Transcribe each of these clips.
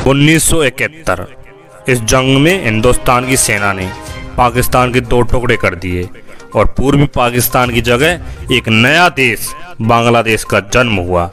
1971 इस जंग में हिंदुस्तान की सेना ने पाकिस्तान के दो टुकड़े कर दिए और पूर्वी पाकिस्तान की जगह एक नया देश बांग्लादेश का जन्म हुआ।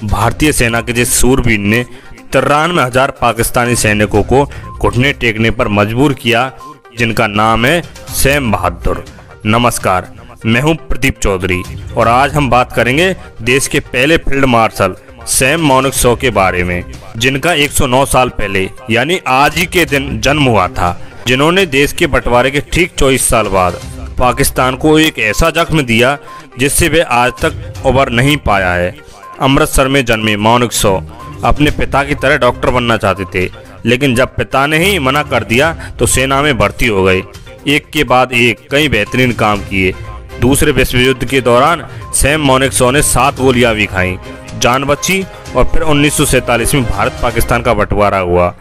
भारतीय सेना के जिस सूरवीर ने 93,000 पाकिस्तानी सैनिकों को घुटने टेकने पर मजबूर किया, जिनका नाम है सैम बहादुर। नमस्कार, मैं हूं प्रदीप चौधरी और आज हम बात करेंगे देश के पहले फील्ड मार्शल सैम मानेकशॉ के बारे में, जिनका 109 साल पहले यानी आज ही के दिन जन्म हुआ था, जिन्होंने देश के बंटवारे के ठीक 24 साल बाद पाकिस्तान को एक ऐसा जख्म दिया जिससे वे आज तक उबर नहीं पाया है। अमृतसर में जन्मे मानेकशॉ अपने पिता की तरह डॉक्टर बनना चाहते थे, लेकिन जब पिता ने ही मना कर दिया तो सेना में भर्ती हो गए। एक के बाद एक कई बेहतरीन काम किए। दूसरे विश्व युद्ध के दौरान सैम मानेकशॉ ने 7 गोलियां भी खाईं, जान बची और फिर 1947 में भारत पाकिस्तान का बंटवारा हुआ,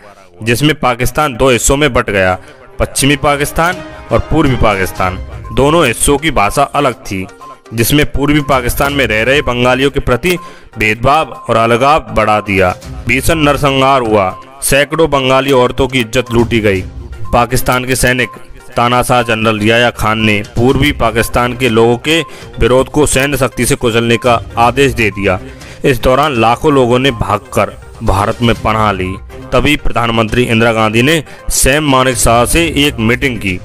जिसमें पाकिस्तान 2 हिस्सों में बंट गया, पश्चिमी पाकिस्तान और पूर्वी पाकिस्तान। दोनों हिस्सों की भाषा अलग थी, जिसमें पूर्वी पाकिस्तान में रह रहे बंगालियों के प्रति भेदभाव और अलगाव बढ़ा दिया। भीषण नरसंहार हुआ, सैकड़ों बंगाली औरतों की इज्जत लूटी गई। पाकिस्तान के सैनिक तानाशाह जनरल याह्या खान ने पूर्वी पाकिस्तान के लोगों के विरोध को सैन्य शक्ति से कुचलने का आदेश दे दिया। इस दौरान लाखों लोगों ने भागकर भारत में पनाह ली। तभी प्रधानमंत्री इंदिरा गांधी ने सैम मानेकशॉ से एक मीटिंग की।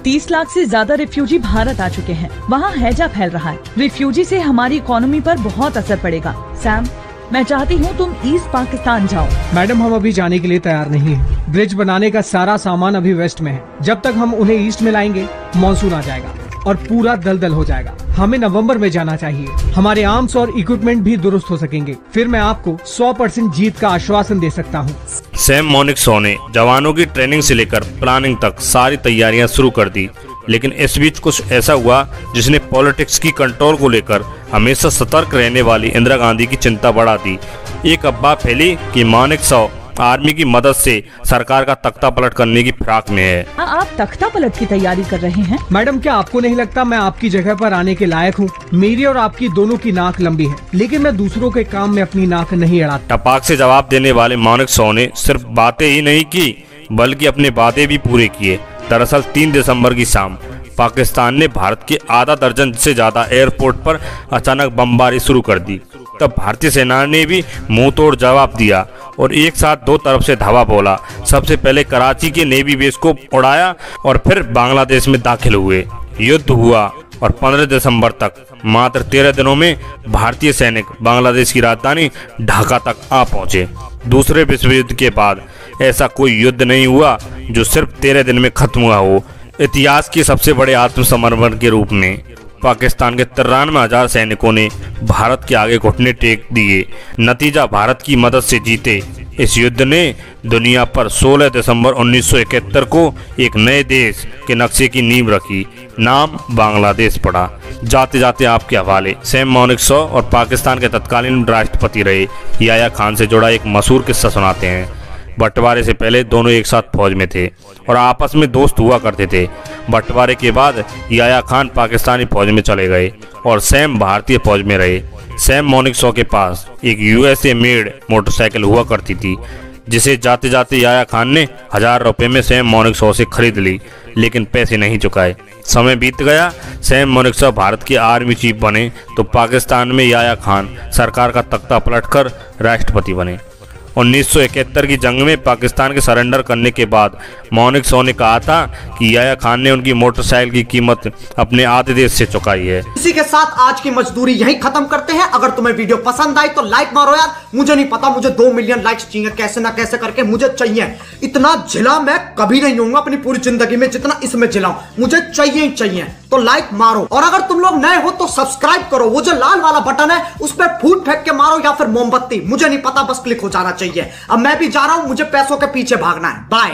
30 लाख से ज्यादा रिफ्यूजी भारत आ चुके हैं। वहाँ हैजा फैल रहा है। रिफ्यूजी से हमारी इकोनॉमी पर बहुत असर पड़ेगा। सैम, मैं चाहती हूँ तुम ईस्ट पाकिस्तान जाओ। मैडम, हम अभी जाने के लिए तैयार नहीं हैं। ब्रिज बनाने का सारा सामान अभी वेस्ट में है। जब तक हम उन्हें ईस्ट में लाएंगे, मानसून आ जाएगा और पूरा दलदल हो जाएगा। हमें नवंबर में जाना चाहिए। हमारे आर्म्स और इक्विपमेंट भी दुरुस्त हो सकेंगे। फिर मैं आपको 100% जीत का आश्वासन दे सकता हूँ। सैम मानेकशॉ ने जवानों की ट्रेनिंग से लेकर प्लानिंग तक सारी तैयारियां शुरू कर दी, लेकिन इस बीच कुछ ऐसा हुआ जिसने पॉलिटिक्स की कंट्रोल को लेकर हमेशा सतर्क रहने वाली इंदिरा गांधी की चिंता बढ़ा दी। एक अफवाह फैली कि मानेकशॉ आर्मी की मदद से सरकार का तख्ता पलट करने की फिराक में है। आप तख्ता पलट की तैयारी कर रहे हैं? मैडम, क्या आपको नहीं लगता मैं आपकी जगह पर आने के लायक हूँ? मेरी और आपकी दोनों की नाक लंबी है, लेकिन मैं दूसरों के काम में अपनी नाक नहीं अड़ाता। टपाक से जवाब देने वाले मानेकशॉ ने सिर्फ बातें ही नहीं की, बल्कि अपने वादे भी पूरे किए। दरअसल 3 दिसंबर की शाम पाकिस्तान ने भारत के आधा दर्जन से ज्यादा एयरपोर्ट पर अचानक बमबारी शुरू कर दी। तब भारतीय सेना ने भी मुंह तोड़ जवाब दिया और एक साथ 2 तरफ से धावा बोला। सबसे पहले कराची के नेवी बेस को उड़ाया और फिर बांग्लादेश में दाखिल हुए। युद्ध हुआ और 15 दिसंबर तक मात्र 13 दिनों में भारतीय सैनिक बांग्लादेश की राजधानी ढाका तक आ पहुंचे। दूसरे विश्व युद्ध के बाद ऐसा कोई युद्ध नहीं हुआ जो सिर्फ 13 दिन में खत्म हुआ हो। इतिहास के सबसे बड़े आत्मसमर्पण के रूप में पाकिस्तान के 93,000 सैनिकों ने भारत के आगे घुटने टेक दिए। नतीजा, भारत की मदद से जीते इस युद्ध ने दुनिया पर 16 दिसंबर 1971 को एक नए देश के नक्शे की नींव रखी। नाम बांग्लादेश पड़ा। जाते जाते आपके हवाले सैम मानेकशॉ और पाकिस्तान के तत्कालीन राष्ट्रपति रहे याह्या खान से जुड़ा एक मशहूर किस्सा सुनाते हैं। बंटवारे से पहले दोनों एक साथ फौज में थे और आपस में दोस्त हुआ करते थे। बंटवारे के बाद याह्या खान पाकिस्तानी फौज में चले गए और सैम भारतीय फौज में रहे। सैम मानेकशॉ के पास एक USA मेड मोटरसाइकिल हुआ करती थी, जिसे जाते जाते याह्या खान ने 1000 रुपये में सैम मानेकशॉ से खरीद ली, लेकिन पैसे नहीं चुकाए। समय बीत गया, सैम मानेकशॉ भारत के आर्मी चीफ बने तो पाकिस्तान में याह्या खान सरकार का तख्ता पलटकर राष्ट्रपति बने। 1971 की जंग में पाकिस्तान के सरेंडर करने के बाद मानेकशॉ ने कहा था कि याह्या खान ने उनकी मोटरसाइकिल की कीमत अपने आधे देश से चुकाई है। इसी के साथ आज की मजदूरी यहीं खत्म करते हैं। अगर तुम्हें वीडियो पसंद आई तो लाइक मारो यार। मुझे नहीं पता, मुझे 2 मिलियन लाइक्स चाहिए, कैसे ना कैसे करके मुझे चाहिए। इतना झिला मैं कभी नहीं होऊंगा अपनी पूरी जिंदगी में जितना इसमें झिलाऊं। मुझे चाहिए ही चाहिए, तो लाइक मारो। और अगर तुम लोग नए हो तो सब्सक्राइब करो। वो जो लाल वाला बटन है उस पर फूट फेंक के मारो या फिर मोमबत्ती, मुझे नहीं पता, बस क्लिक हो जाना चाहिए। अब मैं भी जा रहा हूं, मुझे पैसों के पीछे भागना है। बाय।